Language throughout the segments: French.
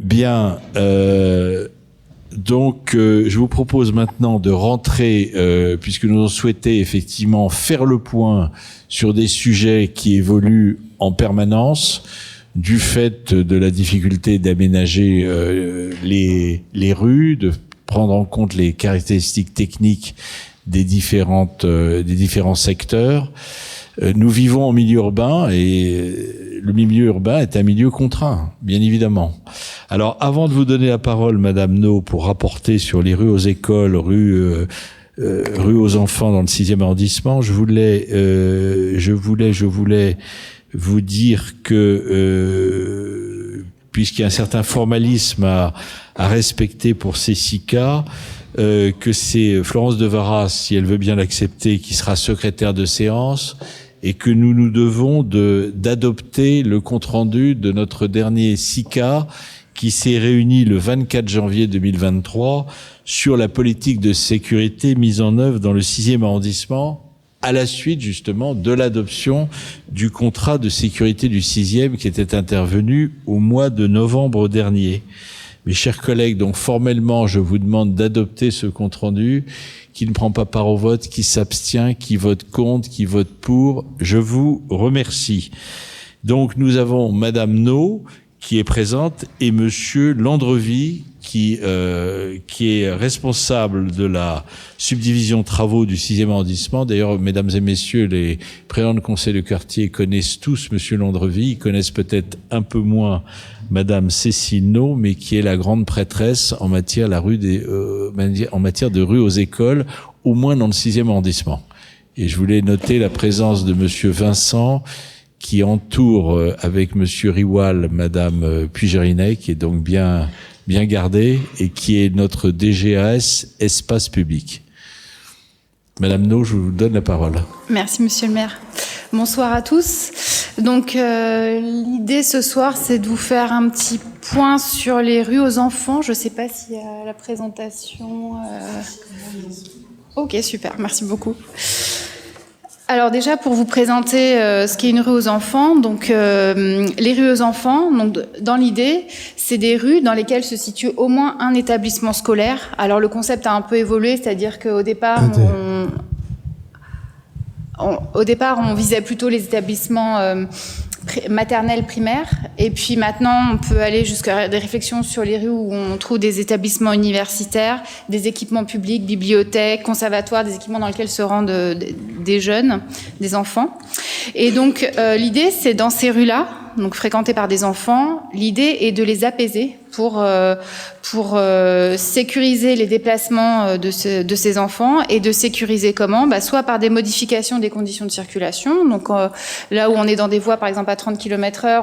Bien, donc je vous propose maintenant de rentrer, puisque nous avons souhaité effectivement faire le point sur des sujets qui évoluent en permanence, du fait de la difficulté d'aménager les rues, de prendre en compte les caractéristiques techniques des différents secteurs. Nous vivons en milieu urbain et le milieu urbain est un milieu contraint, bien évidemment. Alors, avant de vous donner la parole, Madame No, pour rapporter sur les rues aux écoles, rues aux enfants dans le 6e arrondissement, je voulais vous dire que puisqu'il y a un certain formalisme à respecter pour ces 6 cas, que c'est Florence de Varas, si elle veut bien l'accepter, qui sera secrétaire de séance, et que nous devons d'adopter le compte-rendu de notre dernier SICA qui s'est réuni le 24 janvier 2023 sur la politique de sécurité mise en œuvre dans le 6e arrondissement à la suite justement de l'adoption du contrat de sécurité du 6e qui était intervenu au mois de novembre dernier. Mes chers collègues, donc formellement, je vous demande d'adopter ce compte-rendu. Qui ne prend pas part au vote, qui s'abstient, qui vote contre, qui vote pour. Je vous remercie. Donc nous avons Madame No qui est présente et Monsieur Landrevy qui est responsable de la subdivision travaux du 6e arrondissement. D'ailleurs, mesdames et messieurs, les présidents de conseil de quartier connaissent tous Monsieur Landrevy. Ils connaissent peut-être un peu moins Madame Cécile No, mais qui est la grande prêtresse en matière de rue aux écoles, au moins dans le 6e arrondissement. Et je voulais noter la présence de Monsieur Vincent, qui entoure avec Monsieur Riwal Madame Puigérinet, qui est donc bien gardée et qui est notre DGAS Espace Public. Madame No, je vous donne la parole. Merci Monsieur le maire. Bonsoir à tous. Donc l'idée ce soir, c'est de vous faire un petit point sur les rues aux enfants. Je ne sais pas s'il y a la présentation. Ok, super, merci beaucoup. Alors déjà, pour vous présenter ce qu'est une rue aux enfants, donc les rues aux enfants, donc dans l'idée, c'est des rues dans lesquelles se situe au moins un établissement scolaire. Alors le concept a un peu évolué, c'est-à-dire qu'au départ, on visait plutôt les établissements maternels primaires, et puis maintenant on peut aller jusqu'à des réflexions sur les rues où on trouve des établissements universitaires, des équipements publics, bibliothèques, conservatoires, des équipements dans lesquels se rendent des jeunes, des enfants. Et donc l'idée, c'est dans ces rues-là, donc fréquentées par des enfants, l'idée est de les apaiser pour sécuriser les déplacements de ces enfants, et de sécuriser comment ? Soit par des modifications des conditions de circulation, donc là où on est dans des voies par exemple à 30 km/h,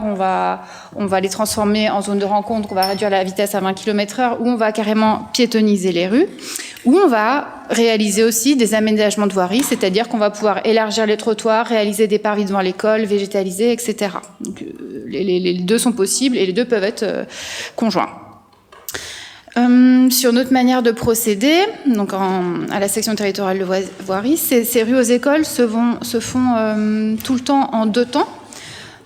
on va les transformer en zone de rencontre, on va réduire la vitesse à 20 km/h, ou on va carrément piétoniser les rues, ou on va réaliser aussi des aménagements de voirie, c'est-à-dire qu'on va pouvoir élargir les trottoirs, réaliser des parvis devant l'école, végétaliser, etc. Donc, les deux sont possibles et les deux peuvent être conjoints. Sur notre manière de procéder, donc à la section territoriale de voirie, ces rues aux écoles se font tout le temps en 2 temps.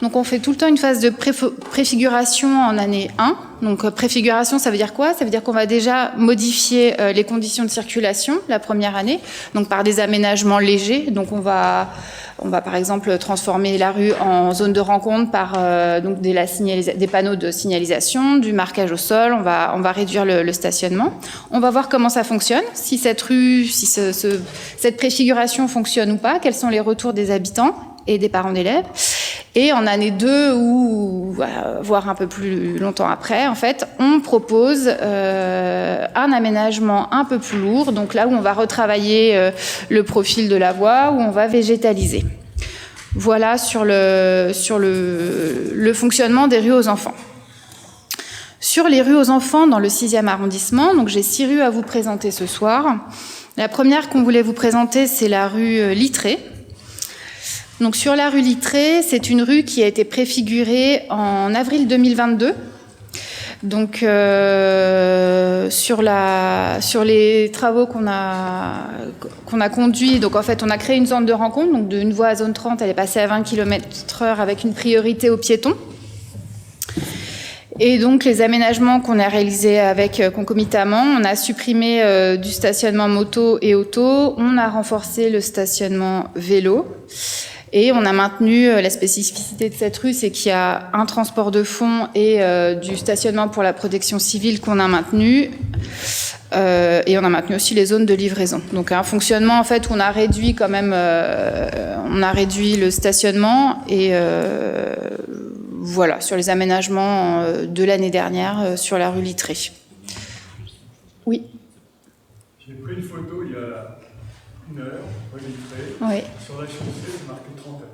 Donc on fait tout le temps une phase de préfiguration en année 1. Donc préfiguration, ça veut dire quoi ? Ça veut dire qu'on va déjà modifier les conditions de circulation la première année, donc par des aménagements légers. Donc on va par exemple transformer la rue en zone de rencontre par donc des panneaux de signalisation, du marquage au sol. On va réduire le stationnement. On va voir comment ça fonctionne, si cette rue, cette préfiguration fonctionne ou pas, quels sont les retours des habitants et des parents d'élèves. Et en année 2, ou voire un peu plus longtemps après, en fait, on propose un aménagement un peu plus lourd, donc là où on va retravailler le profil de la voie, où on va végétaliser. Voilà sur le fonctionnement des rues aux enfants. Sur les rues aux enfants dans le 6e arrondissement, donc j'ai 6 rues à vous présenter ce soir. La première qu'on voulait vous présenter, c'est la rue Littré. Donc sur la rue Littré, c'est une rue qui a été préfigurée en avril 2022. Donc sur les travaux qu'on a conduits, donc en fait on a créé une zone de rencontre, donc d'une voie à zone 30, elle est passée à 20 km/h avec une priorité aux piétons. Et donc, les aménagements qu'on a réalisés avec concomitamment, on a supprimé du stationnement moto et auto, on a renforcé le stationnement vélo, et on a maintenu la spécificité de cette rue, c'est qu'il y a un transport de fond et du stationnement pour la protection civile qu'on a maintenu. Et on a maintenu aussi les zones de livraison. Donc un fonctionnement en fait où on a réduit quand même, on a réduit le stationnement et voilà sur les aménagements de l'année dernière sur la rue Littré. Oui. J'ai pris une photo il y a 1 heure, rue Littré. Oui. Sur la chaussée, c'est marqué 30 heures.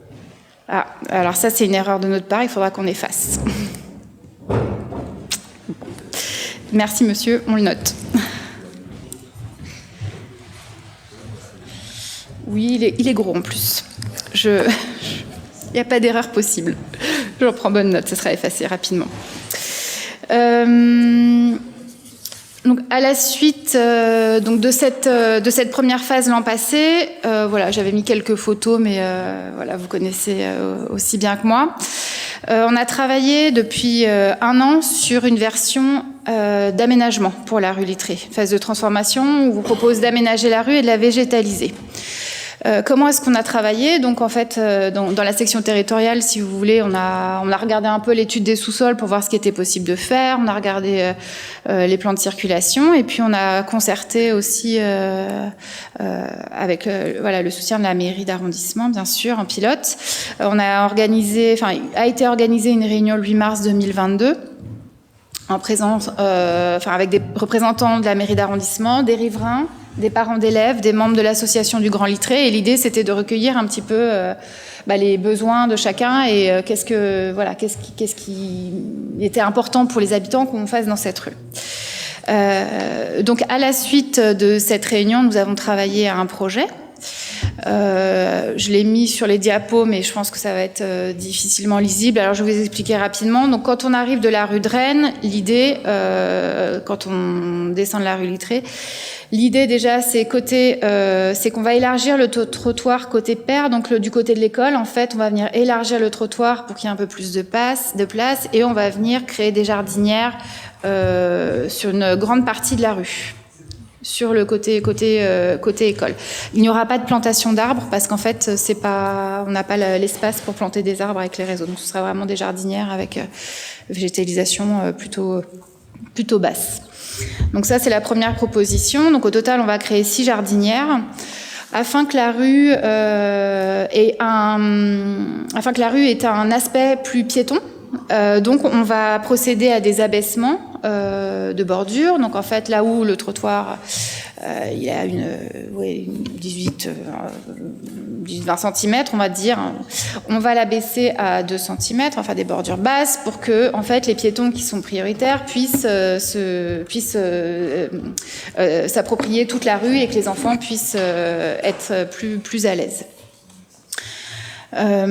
Ah, alors ça c'est une erreur de notre part, il faudra qu'on efface. Merci monsieur, on le note. Oui, il est gros en plus. Il n'y a pas d'erreur possible. J'en prends bonne note, ça sera effacé rapidement. Donc à la suite donc de cette première phase l'an passé, voilà, j'avais mis quelques photos, mais voilà, vous connaissez aussi bien que moi. On a travaillé depuis 1 an sur une version d'aménagement pour la rue Littré, phase de transformation où on vous propose d'aménager la rue et de la végétaliser. Comment est-ce qu'on a travaillé? Donc en fait, dans la section territoriale, si vous voulez, on a regardé un peu l'étude des sous-sols pour voir ce qui était possible de faire. On a regardé les plans de circulation et puis on a concerté aussi avec voilà le soutien de la mairie d'arrondissement, bien sûr, en pilote. On a organisé, a été organisée une réunion le 8 mars 2022. En présence, avec des représentants de la mairie d'arrondissement, des riverains, des parents d'élèves, des membres de l'association du Grand Littré. Et l'idée, c'était de recueillir un petit peu les besoins de chacun et qu'est-ce qui était important pour les habitants qu'on fasse dans cette rue. Donc, à la suite de cette réunion, nous avons travaillé à un projet. Je l'ai mis sur les diapos, mais je pense que ça va être difficilement lisible. Alors, je vais vous expliquer rapidement. Donc, quand on arrive de la rue de Rennes, l'idée, quand on descend de la rue Littré, l'idée déjà, c'est qu'on va élargir le trottoir côté Père, donc du côté de l'école. En fait, on va venir élargir le trottoir pour qu'il y ait un peu plus de place, et on va venir créer des jardinières sur une grande partie de la rue. Sur le côté école. Il n'y aura pas de plantation d'arbres parce qu'en fait, on n'a pas l'espace pour planter des arbres avec les réseaux. Donc, ce sera vraiment des jardinières avec végétalisation plutôt basse. Donc ça, c'est la première proposition. Donc au total, on va créer 6 jardinières afin que la rue ait un aspect plus piéton. Donc on va procéder à des abaissements de bordure. Donc en fait là où le trottoir il a une 18-20 cm, on va dire, on va l'abaisser à 2 cm, enfin des bordures basses pour que en fait les piétons qui sont prioritaires puissent s'approprier toute la rue et que les enfants puissent être plus à l'aise. On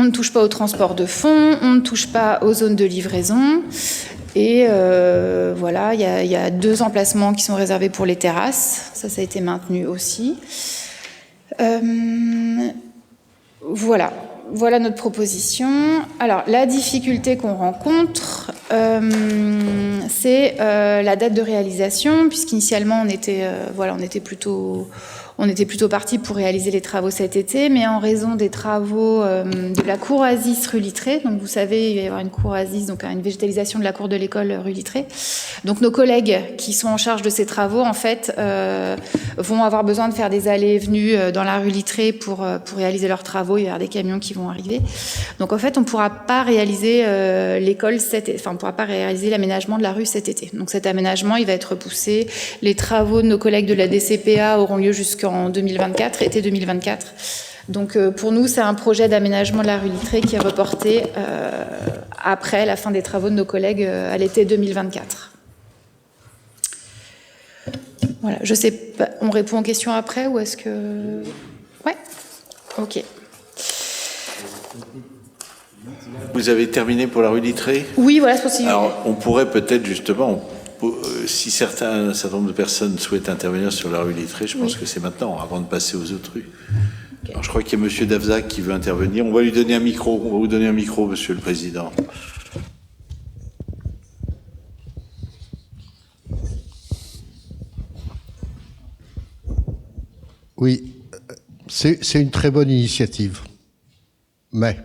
ne touche pas au transport de fond, on ne touche pas aux zones de livraison. Et voilà, il y a 2 emplacements qui sont réservés pour les terrasses. Ça a été maintenu aussi. Voilà notre proposition. Alors, la difficulté qu'on rencontre, c'est la date de réalisation, puisqu'initialement, on était plutôt parti pour réaliser les travaux cet été, mais en raison des travaux de la cour Asis rue Littré, donc vous savez, il va y avoir une cour Asis, donc une végétalisation de la cour de l'école rue Littré. Donc nos collègues qui sont en charge de ces travaux, en fait, vont avoir besoin de faire des allées et venues dans la rue Littré pour réaliser leurs travaux. Il va y avoir des camions qui vont arriver. Donc en fait, on ne pourra pas réaliser on ne pourra pas réaliser l'aménagement de la rue cet été. Donc cet aménagement, il va être repoussé. Les travaux de nos collègues de la DCPA auront lieu jusqu'en 2024, été 2024. Donc pour nous, c'est un projet d'aménagement de la rue Littré qui est reporté après la fin des travaux de nos collègues à l'été 2024. Voilà, je sais pas, on répond aux questions après ou est-ce que... Ouais, ok. Vous avez terminé pour la rue Littré? Oui, voilà, c'est possible. Alors, on pourrait peut-être justement, si un certain nombre de personnes souhaitent intervenir sur la rue Littré, je pense que c'est maintenant, avant de passer aux autres rues. Okay. Alors, je crois qu'il y a Monsieur Davzac qui veut intervenir. On va lui donner un micro. On va vous donner un micro, Monsieur le Président. Oui, c'est une très bonne initiative. Mais,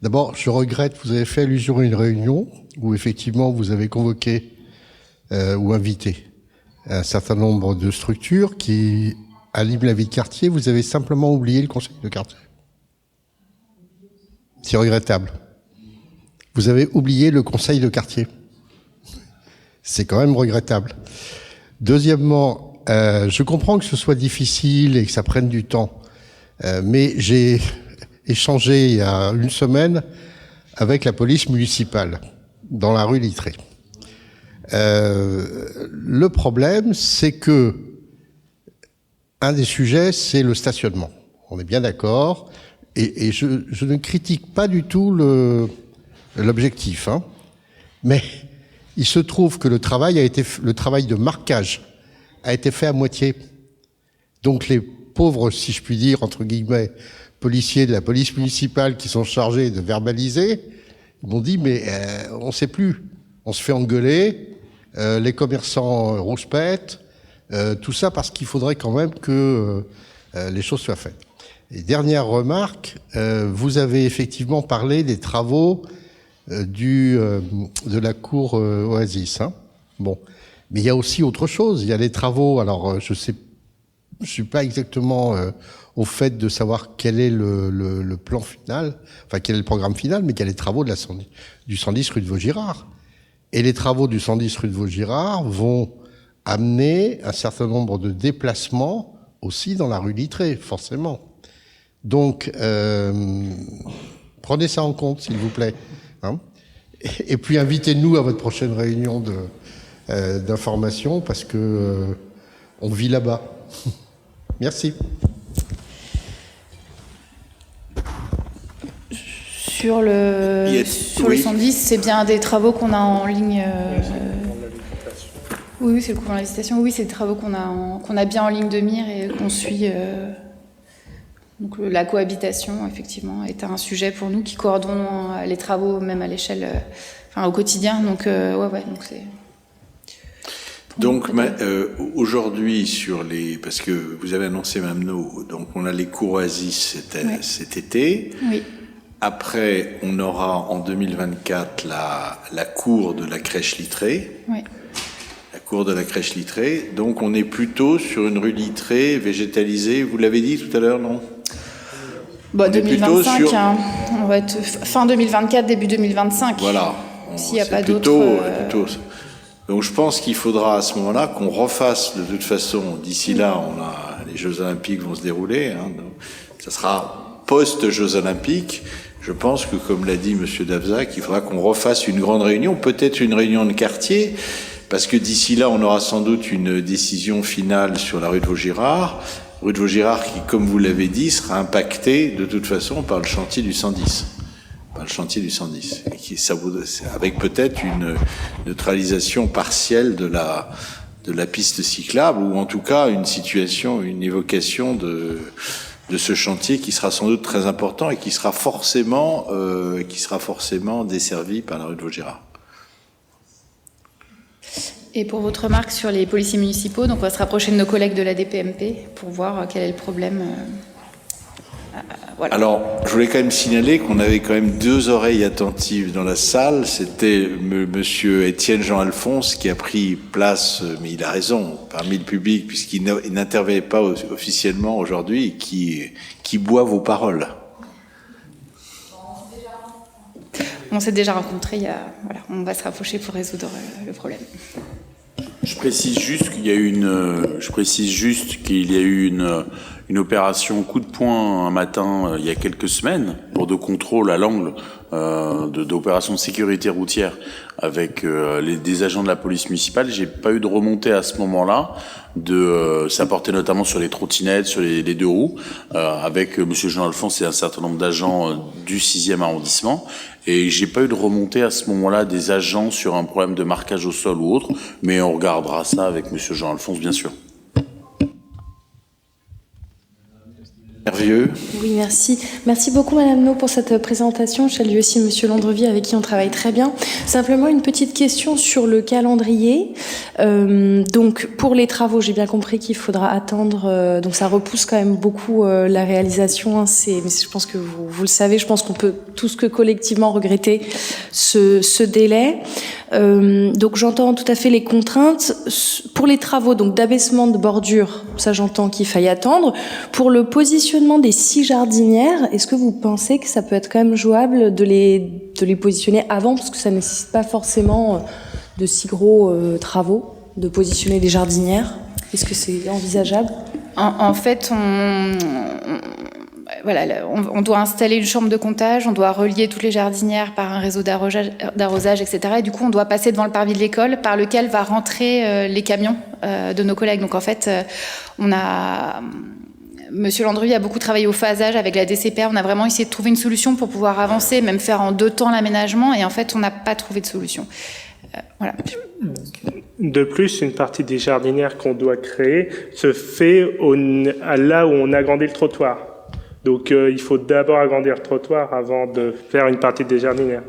d'abord, je regrette, vous avez fait allusion à une réunion où effectivement vous avez convoqué ou invité un certain nombre de structures qui animent la vie de quartier. Vous avez simplement oublié le conseil de quartier. C'est regrettable. Vous avez oublié le conseil de quartier. C'est quand même regrettable. Deuxièmement, je comprends que ce soit difficile et que ça prenne du temps, mais j'ai échangé il y a une semaine avec la police municipale dans la rue Littré. Le problème, c'est que un des sujets, c'est le stationnement. On est bien d'accord, et je ne critique pas du tout l'objectif, hein, mais il se trouve que le travail de marquage a été fait à moitié. Donc les pauvres, si je puis dire, entre guillemets, policiers de la police municipale qui sont chargés de verbaliser, ils m'ont dit, mais on ne sait plus. On se fait engueuler, les commerçants rouspètent, tout ça parce qu'il faudrait quand même que les choses soient faites. Et dernière remarque, vous avez effectivement parlé des travaux de la cour Oasis. Hein. Bon. Mais il y a aussi autre chose. Il y a les travaux. Alors, je suis pas exactement au fait de savoir quel est le plan final, enfin quel est le programme final, mais quels sont les travaux du 110 rue de Vaugirard. Et les travaux du 110 rue de Vaugirard vont amener un certain nombre de déplacements aussi dans la rue Littré, forcément. Donc, prenez ça en compte, s'il vous plaît. Hein. Et puis, invitez-nous à votre prochaine réunion d'information parce que on vit là-bas. Merci. Sur le 110, c'est bien des travaux qu'on a en ligne. Oui, c'est le couvent de la Visitation. Oui, c'est des travaux qu'on a bien en ligne de mire et qu'on suit. Donc la cohabitation, effectivement, est un sujet pour nous qui coordonnons les travaux même à l'échelle, au quotidien. Donc donc c'est. Donc aujourd'hui parce que vous avez annoncé même nous, donc on a les cours Oasis cet été. Oui. Après, on aura en 2024 la cour de la crèche Littré. Oui. La cour de la crèche Littré. Donc on est plutôt sur une rue Littré végétalisée. Vous l'avez dit tout à l'heure, non ? 2025, on va être fin 2024, début 2025. Voilà. S'il n'y a pas d'autres. Donc je pense qu'il faudra à ce moment-là qu'on refasse de toute façon. D'ici là, les Jeux Olympiques vont se dérouler. Hein, donc ça sera post-Jeux Olympiques. Je pense que, comme l'a dit Monsieur Davzac, il faudra qu'on refasse une grande réunion, peut-être une réunion de quartier, parce que d'ici là, on aura sans doute une décision finale sur la rue de Vaugirard. Rue de Vaugirard qui, comme vous l'avez dit, sera impactée de toute façon par le chantier du 110. Et qui, avec peut-être une neutralisation partielle de la piste cyclable, ou en tout cas une évocation de ce chantier qui sera sans doute très important et qui sera forcément desservi par la rue de Vaugirard. Et pour votre remarque sur les policiers municipaux, donc on va se rapprocher de nos collègues de la DPMP pour voir quel est le problème. Voilà. Alors, je voulais quand même signaler qu'on avait quand même 2 oreilles attentives dans la salle. C'était Monsieur Étienne Jean-Alphonse qui a pris place, mais il a raison, parmi le public, puisqu'il n'intervenait pas officiellement aujourd'hui et qui boit vos paroles. On s'est déjà rencontrés, on va se rapprocher pour résoudre le problème. Je précise juste qu'il y a eu une opération coup de poing un matin il y a quelques semaines pour de contrôle à l'angle d'opération de sécurité routière avec des agents de la police municipale. J'ai pas eu de remontée à ce moment-là. Ça portait notamment sur les trottinettes, sur les 2 roues, avec Monsieur Jean-Alphonse et un certain nombre d'agents du 6e arrondissement. Et j'ai pas eu de remontée à ce moment-là des agents sur un problème de marquage au sol ou autre, mais on regardera ça avec Monsieur Jean-Alphonse, bien sûr. Hervieux. Oui, merci. Merci beaucoup, Madame No, pour cette présentation. Je salue aussi Monsieur Landrevier, avec qui on travaille très bien. Simplement, une petite question sur le calendrier. Donc, pour les travaux, j'ai bien compris qu'il faudra attendre. Donc, ça repousse quand même beaucoup la réalisation. Hein, mais je pense que vous le savez. Je pense qu'on peut tous que collectivement regretter ce délai. Donc, j'entends tout à fait les contraintes. Pour les travaux donc d'abaissement de bordure, ça j'entends qu'il faille attendre. Pour le positionnement des 6 jardinières, est-ce que vous pensez que ça peut être quand même jouable de les positionner avant, parce que ça ne nécessite pas forcément de si gros travaux, de positionner des jardinières? Est-ce que c'est envisageable? En fait, on doit installer une chambre de comptage, on doit relier toutes les jardinières par un réseau d'arrosage, etc. Et du coup, on doit passer devant le parvis de l'école par lequel va rentrer les camions de nos collègues. Donc en fait, Monsieur Landry a beaucoup travaillé au phasage avec la DCPR. On a vraiment essayé de trouver une solution pour pouvoir avancer, même faire en 2 temps l'aménagement. Et en fait, on n'a pas trouvé de solution. Voilà. De plus, une partie des jardinières qu'on doit créer se fait là où on agrandit le trottoir. Donc il faut d'abord agrandir le trottoir avant de faire une partie des jardinières.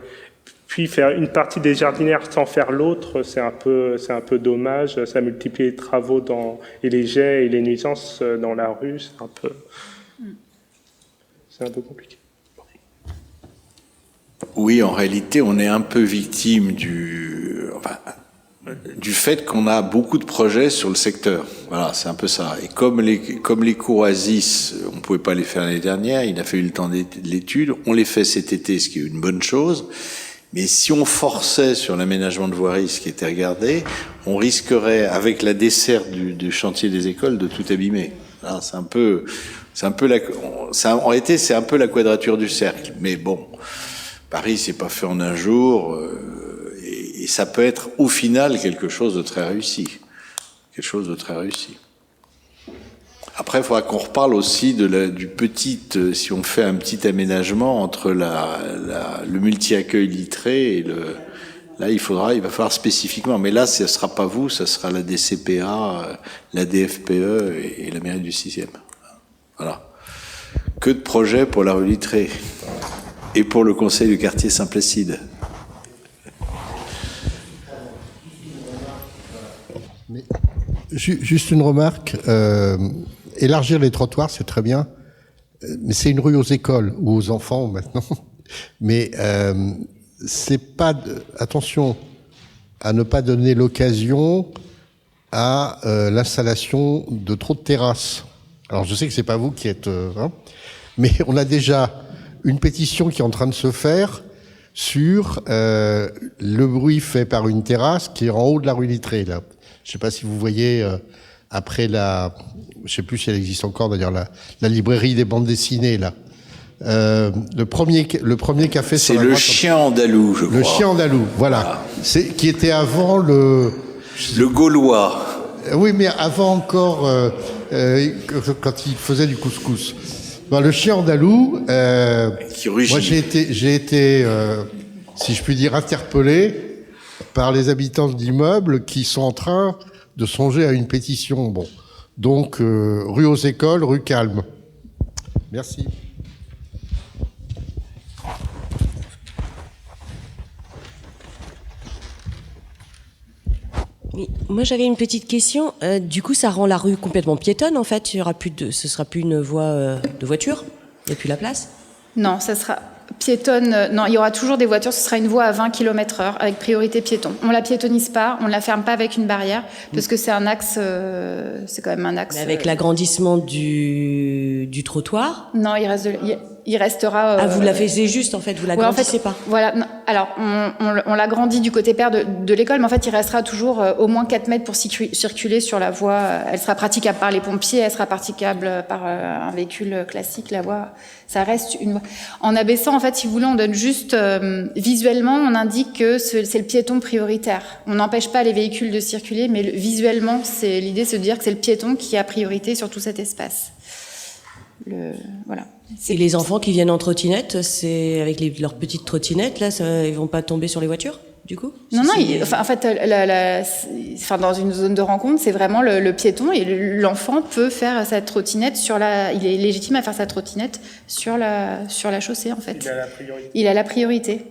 Puis faire une partie des jardinières sans faire l'autre, c'est un peu dommage. Ça multiplie les travaux et les jets et les nuisances dans la rue. C'est un peu compliqué. Oui, en réalité, on est un peu victime du fait qu'on a beaucoup de projets sur le secteur. Voilà, c'est un peu ça. Et comme les cours Oasis, on pouvait pas les faire l'année dernière, il a fallu le temps de l'étude. On les fait cet été, ce qui est une bonne chose. Mais si on forçait sur l'aménagement de voirie, ce qui était regardé, on risquerait, avec la desserte du chantier des écoles, de tout abîmer. Là, en réalité, c'est un peu la quadrature du cercle. Mais bon, Paris, c'est pas fait en un jour, et ça peut être, au final, quelque chose de très réussi. Quelque chose de très réussi. Après, il faudra qu'on reparle aussi si on fait un petit aménagement entre le multi-accueil litré et là, il va falloir spécifiquement, mais là, ce sera pas vous, ça sera la DCPA, la DFPE et la mairie du 6e. Voilà. Que de projets pour la rue Littré et pour le conseil du quartier Saint-Placide. Mais, juste une remarque. Élargir les trottoirs, c'est très bien, mais c'est une rue aux écoles ou aux enfants maintenant. Mais c'est pas attention à ne pas donner l'occasion à l'installation de trop de terrasses. Alors je sais que c'est pas vous qui êtes, mais on a déjà une pétition qui est en train de se faire sur le bruit fait par une terrasse qui est en haut de la rue Littré, là. Je sais pas si vous voyez après je sais plus si elle existe encore d'ailleurs, la librairie des bandes dessinées, là. Le premier café sur la droite. C'est le chien andalou, je crois. Le chien andalou, voilà. Qui était avant le Gaulois. Oui, mais avant encore, quand il faisait du couscous. Bon, le chien andalou, moi j'ai été, si je puis dire, interpellé par les habitants d'immeubles qui sont en train de songer à une pétition. Bon, donc rue aux écoles, rue calme. Merci. Oui, moi j'avais une petite question. Du coup, ça rend la rue complètement piétonne en fait. Ce sera plus une voie de voiture. Il n'y a plus la place. Non, ça sera piétonne. Non, il y aura toujours des voitures. Ce sera une voie à 20 km/h avec priorité piéton. On la piétonise pas, on la ferme pas avec une barrière parce que c'est un axe. C'est quand même un axe. Mais avec l'agrandissement du trottoir. Non, il restera. Vous la faisiez juste en fait, vous l'agrandissez pas. Voilà. Non, alors on l'agrandit du côté pair de l'école, mais en fait il restera toujours au moins 4 mètres pour circuler sur la voie. Elle sera praticable par les pompiers, elle sera praticable par un véhicule classique. La voie, ça reste une voie. En abaissant, en fait, si vous voulez, on donne juste visuellement, on indique que c'est le piéton prioritaire. On n'empêche pas les véhicules de circuler, mais visuellement, l'idée, c'est de dire que c'est le piéton qui a priorité sur tout cet espace. Voilà. Et les enfants qui viennent en trottinette, c'est avec leurs petites trottinettes, là, ils vont pas tomber sur les voitures ? du coup? Non, en fait, dans une zone de rencontre, c'est vraiment le piéton et l'enfant peut faire sa trottinette il est légitime à faire sa trottinette sur la chaussée, en fait. Il a la priorité.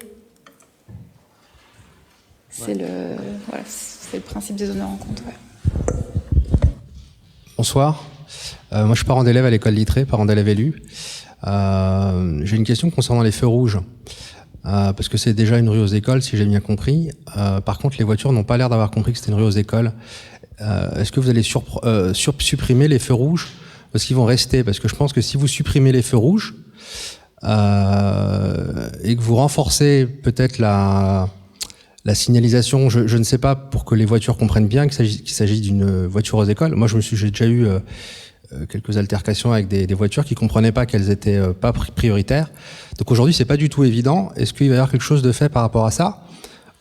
C'est le principe des zones de rencontre. Ouais. Bonsoir. Moi, je suis parent d'élève à l'école Littré, parent d'élève élu. J'ai une question concernant les feux rouges. Parce que c'est déjà une rue aux écoles, si j'ai bien compris. Par contre, les voitures n'ont pas l'air d'avoir compris que c'était une rue aux écoles. Est-ce que vous allez supprimer les feux rouges? Parce qu'ils vont rester. Parce que je pense que si vous supprimez les feux rouges, et que vous renforcez peut-être la signalisation, je ne sais pas, pour que les voitures comprennent bien qu'il s'agit d'une voiture aux écoles. Moi, j'ai déjà eu quelques altercations avec des voitures qui comprenaient pas qu'elles étaient pas prioritaires. Donc aujourd'hui, c'est pas du tout évident. Est-ce qu'il va y avoir quelque chose de fait par rapport à ça,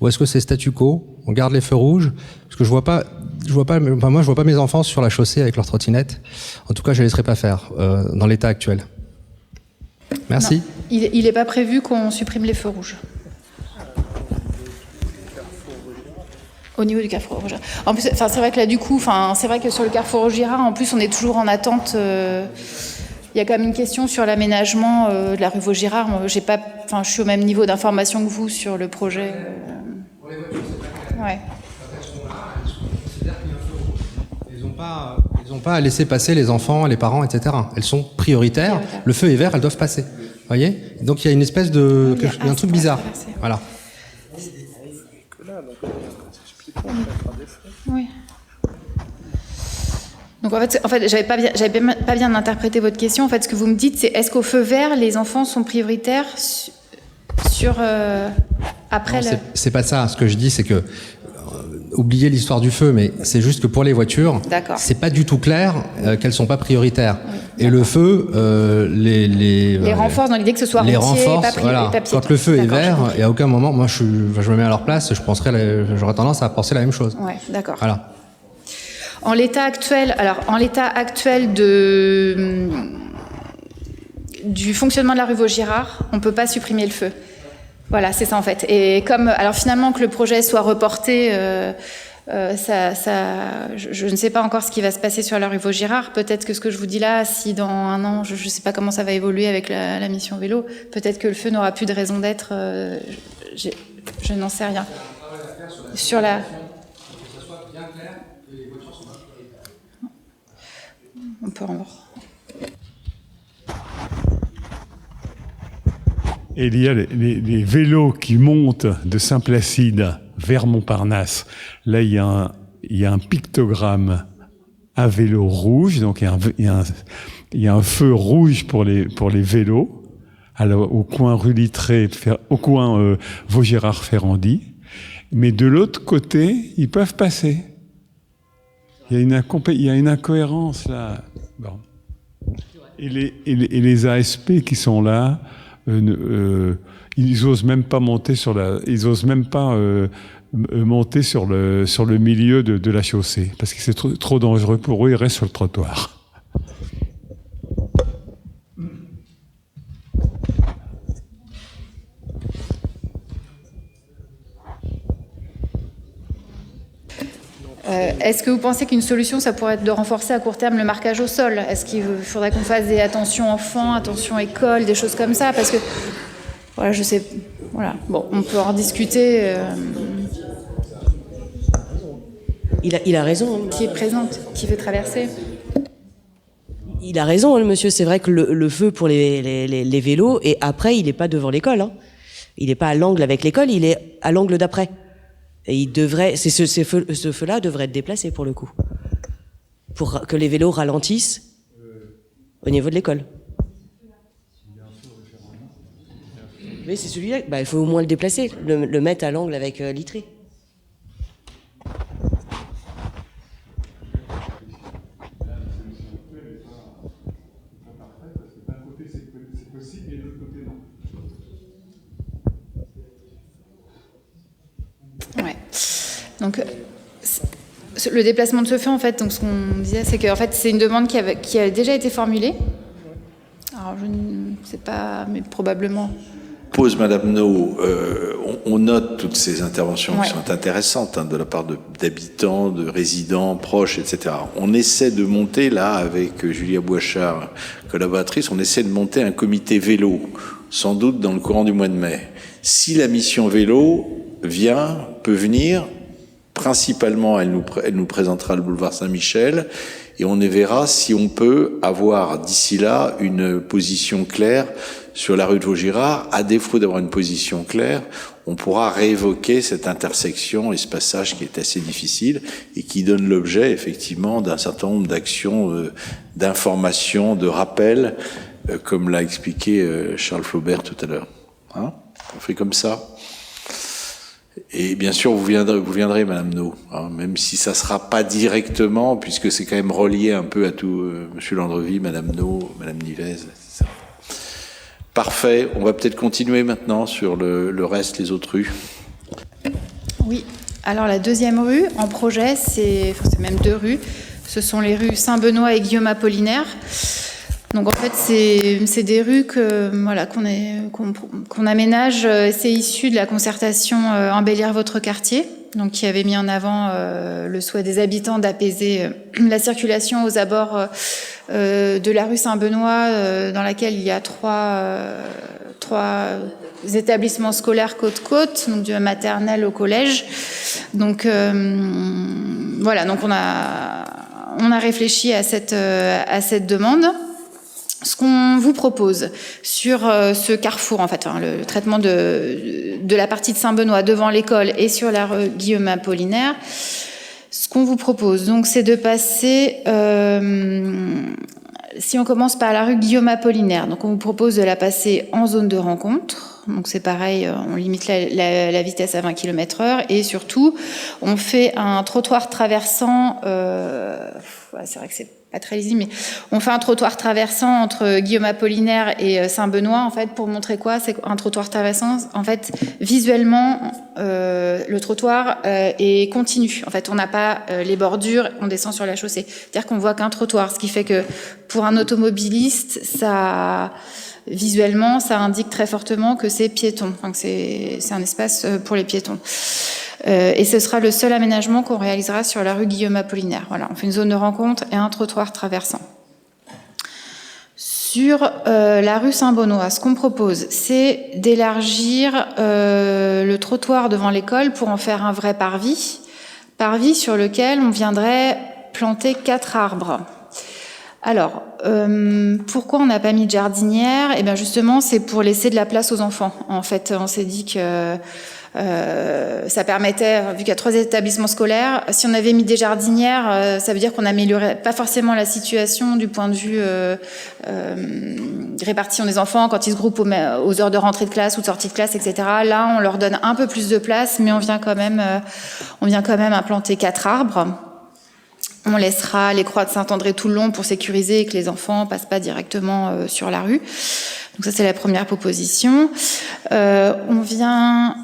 ou est-ce que c'est statu quo? On garde les feux rouges, parce que moi, je vois pas mes enfants sur la chaussée avec leur trottinette. En tout cas, je les laisserai pas faire dans l'état actuel. Merci. Non, il n'est pas prévu qu'on supprime les feux rouges. Au niveau du carrefour Girard. En plus, c'est vrai que là, du coup, c'est vrai que sur le carrefour Girard, en plus, on est toujours en attente. Il y a quand même une question sur l'aménagement de la rue Vaugirard. Moi, je suis au même niveau d'information que vous sur le projet. Ouais. Ils n'ont pas à laisser passer les enfants, les parents, etc. Elles sont prioritaires. Le feu est vert, elles doivent passer. Vous voyez? Donc il y a une espèce de... Il y a un truc bizarre. Voilà. Oui. Donc en fait, j'avais pas bien interprété votre question. En fait, ce que vous me dites, c'est est-ce qu'au feu vert, les enfants sont prioritaires après non, c'est pas ça. Ce que je dis, c'est que oubliez l'histoire du feu, mais c'est juste que pour les voitures, c'est pas du tout clair qu'elles sont pas prioritaires. Oui, et le feu, les renforce dans l'idée que ce soit routier, pas piéton. Quand le feu est vert, et à aucun moment, moi je me mets à leur place, j'aurais tendance à penser la même chose. Ouais, d'accord. Voilà. En l'état actuel du fonctionnement de la rue Vaugirard, on peut pas supprimer le feu. Voilà, c'est ça en fait. Et alors finalement que le projet soit reporté, je ne sais pas encore ce qui va se passer sur la rue Vaugirard. Peut-être que ce que je vous dis là, si dans un an, je ne sais pas comment ça va évoluer avec la mission vélo, peut-être que le feu n'aura plus de raison d'être. Je n'en sais rien. Sur la. On peut en voir. Et il y a les vélos qui montent de Saint-Placide vers Montparnasse. Là, il y a un pictogramme à vélo rouge, donc il y a un feu rouge pour les vélos, au coin rue Littré, au coin Vaugirard-Ferrandi. Mais de l'autre côté, ils peuvent passer. Il y a une incohérence là. Bon. Et les ASP qui sont là, ils osent même pas monter monter sur le milieu de la chaussée parce que c'est trop dangereux pour eux. Ils restent sur le trottoir. Est-ce que vous pensez qu'une solution, ça pourrait être de renforcer à court terme le marquage au sol? Est-ce qu'il faudrait qu'on fasse des attention enfants, attention école, des choses comme ça? Parce que, voilà, je sais, voilà, bon, on peut en discuter. Il a raison. Qui est présente, qui veut traverser? Il a raison, le monsieur. C'est vrai que le feu pour les vélos, et après, il n'est pas devant l'école. Hein. Il n'est pas à l'angle avec l'école, il est à l'angle d'après. Et ce feu-là devrait être déplacé pour le coup, pour que les vélos ralentissent au niveau de l'école. Mais c'est celui-là. Il faut au moins le déplacer, le mettre à l'angle avec Littré. Ouais. Donc, le déplacement de ce feu, en fait, donc ce qu'on disait, c'est que en fait, c'est une demande qui a déjà été formulée. Alors, je ne sais pas, mais probablement pose Madame No, on note toutes ces interventions Ouais. qui sont intéressantes de la part d'habitants, de résidents, proches, etc. On essaie de monter là avec Julia Boichard, collaboratrice, on essaie de monter un comité vélo, sans doute dans le courant du mois de mai. Si la mission vélo peut venir, principalement elle nous présentera le boulevard Saint-Michel et on verra si on peut avoir d'ici là une position claire sur la rue de Vaugirard. À défaut d'avoir une position claire, on pourra réévoquer cette intersection et ce passage qui est assez difficile et qui donne l'objet effectivement d'un certain nombre d'actions, d'information, de rappel, comme l'a expliqué Charles Flaubert tout à l'heure. Hein ? On fait comme ça. Et bien sûr, vous viendrez, Madame No, hein, même si ça sera pas directement, puisque c'est quand même relié un peu à tout, Monsieur Landrevie, Madame No, Madame Nivez, etc. Parfait. On va peut-être continuer maintenant sur le reste, les autres rues. Oui. Alors la deuxième rue en projet, c'est même 2 rues. Ce sont les rues Saint-Benoît et Guillaume Apollinaire. Donc en fait, c'est des rues qu'on aménage. C'est issu de la concertation Embellir votre quartier, donc qui avait mis en avant le souhait des habitants d'apaiser la circulation aux abords de la rue Saint-Benoît, dans laquelle il y a trois établissements scolaires côte-côte, donc du maternel au collège. Donc voilà, donc on a réfléchi à cette demande. Ce qu'on vous propose sur ce carrefour, en fait, le traitement de la partie de Saint-Benoît devant l'école et sur la rue Guillaume Apollinaire, ce qu'on vous propose, donc, c'est de passer, si on commence par la rue Guillaume Apollinaire, donc on vous propose de la passer en zone de rencontre. Donc c'est pareil, on limite la vitesse à 20 km/h et surtout, on fait un trottoir traversant, c'est vrai que c'est pas très lisible, mais on fait un trottoir traversant entre Guillaume Apollinaire et Saint-Benoît, en fait, pour montrer quoi? C'est un trottoir traversant, en fait, visuellement, le trottoir est continu. En fait, on n'a pas les bordures, on descend sur la chaussée. C'est-à-dire qu'on voit qu'un trottoir, ce qui fait que pour un automobiliste, visuellement, ça indique très fortement que c'est piéton, enfin, que c'est un espace pour les piétons. Et ce sera le seul aménagement qu'on réalisera sur la rue Guillaume Apollinaire. Voilà, on fait une zone de rencontre et un trottoir traversant. Sur la rue Saint-Benoît, ce qu'on propose, c'est d'élargir le trottoir devant l'école pour en faire un vrai parvis sur lequel on viendrait planter 4 arbres. Alors, pourquoi on n'a pas mis de jardinière? Eh bien, justement, c'est pour laisser de la place aux enfants. En fait, on s'est dit que ça permettait, vu qu'il y a 3 établissements scolaires, si on avait mis des jardinières, ça veut dire qu'on n'améliorait pas forcément la situation du point de vue répartition des enfants quand ils se groupent aux heures de rentrée de classe ou de sortie de classe, etc. Là, on leur donne un peu plus de place, mais on vient quand même implanter 4 arbres. On laissera les croix de Saint-André tout le long pour sécuriser et que les enfants passent pas directement sur la rue. Donc ça, c'est la première proposition. On vient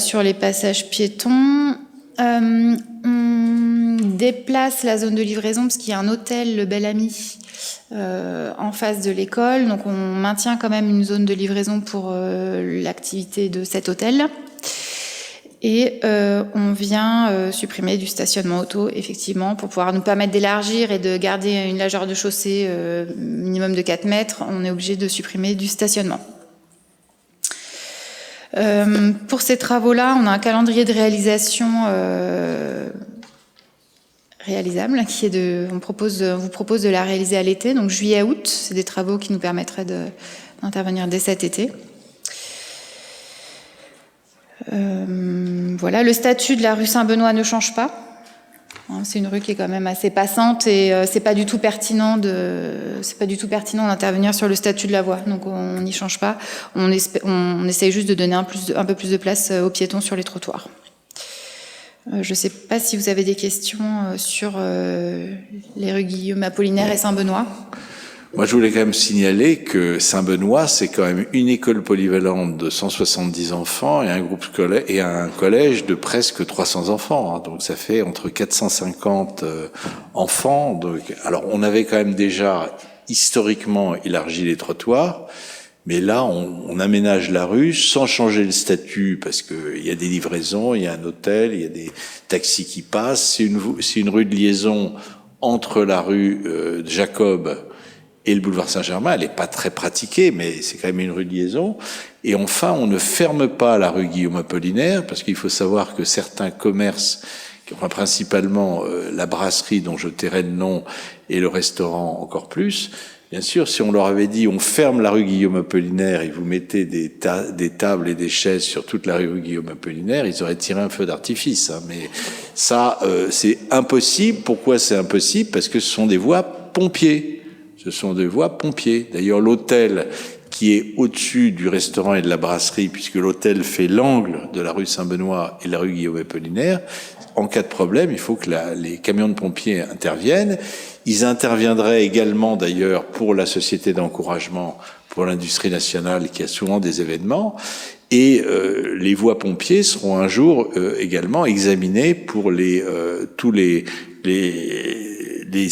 sur les passages piétons. On déplace la zone de livraison parce qu'il y a un hôtel, le Bel Ami, en face de l'école. Donc on maintient quand même une zone de livraison pour l'activité de cet hôtel. Et on vient supprimer du stationnement auto, effectivement, pour pouvoir nous permettre d'élargir et de garder une largeur de chaussée minimum de 4 mètres. On est obligé de supprimer du stationnement. Pour ces travaux-là, on a un calendrier de réalisation réalisable qui est on vous propose de la réaliser à l'été, donc juillet-août. C'est des travaux qui nous permettraient d'intervenir dès cet été. Voilà, le statut de la rue Saint-Benoît ne change pas. C'est une rue qui est quand même assez passante et c'est pas du tout pertinent d'intervenir sur le statut de la voie. Donc on n'y change pas. On essaye juste de donner un peu plus de place aux piétons sur les trottoirs. Je sais pas si vous avez des questions sur les rues Guillaume Apollinaire et Saint-Benoît. Moi, je voulais quand même signaler que Saint-Benoît, c'est quand même une école polyvalente de 170 enfants et un groupe scolaire et un collège de presque 300 enfants. Donc, ça fait entre 450 enfants. Donc, alors, on avait quand même déjà historiquement élargi les trottoirs, Mais là, on aménage la rue sans changer le statut, parce que il y a des livraisons, il y a un hôtel, il y a des taxis qui passent. C'est une rue de liaison entre la rue Jacob et le boulevard Saint-Germain. Elle n'est pas très pratiquée, mais c'est quand même une rue de liaison. Et enfin, on ne ferme pas la rue Guillaume-Apollinaire, parce qu'il faut savoir que certains commerces, enfin principalement la brasserie dont je tairai le nom et le restaurant encore plus. Bien sûr, si on leur avait dit on ferme la rue Guillaume-Apollinaire et vous mettez des tables et des chaises sur toute la rue Guillaume-Apollinaire, ils auraient tiré un feu d'artifice. Hein. Mais ça, c'est impossible. Pourquoi c'est impossible? Parce que ce sont des voies pompiers. Ce sont des voies pompiers. D'ailleurs, l'hôtel qui est au-dessus du restaurant et de la brasserie, puisque l'hôtel fait l'angle de la rue Saint-Benoît et la rue Guillaume-Apollinaire, en cas de problème, il faut que les camions de pompiers interviennent. Ils interviendraient également, d'ailleurs, pour la société d'encouragement pour l'industrie nationale, qui a souvent des événements. Et les voies pompiers seront un jour également examinées pour tous les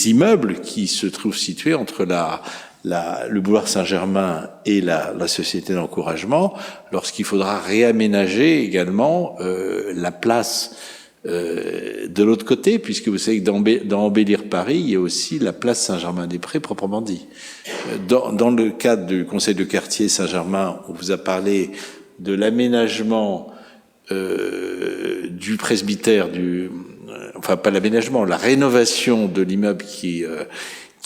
immeubles qui se trouvent situés entre le boulevard Saint-Germain et la société d'encouragement, lorsqu'il faudra réaménager également la place de l'autre côté, puisque vous savez que dans Embellir Paris, il y a aussi la place Saint-Germain-des-Prés proprement dit. Dans le cadre du conseil de quartier Saint-Germain, on vous a parlé de l'aménagement du presbytère, enfin pas l'aménagement, la rénovation de l'immeuble qui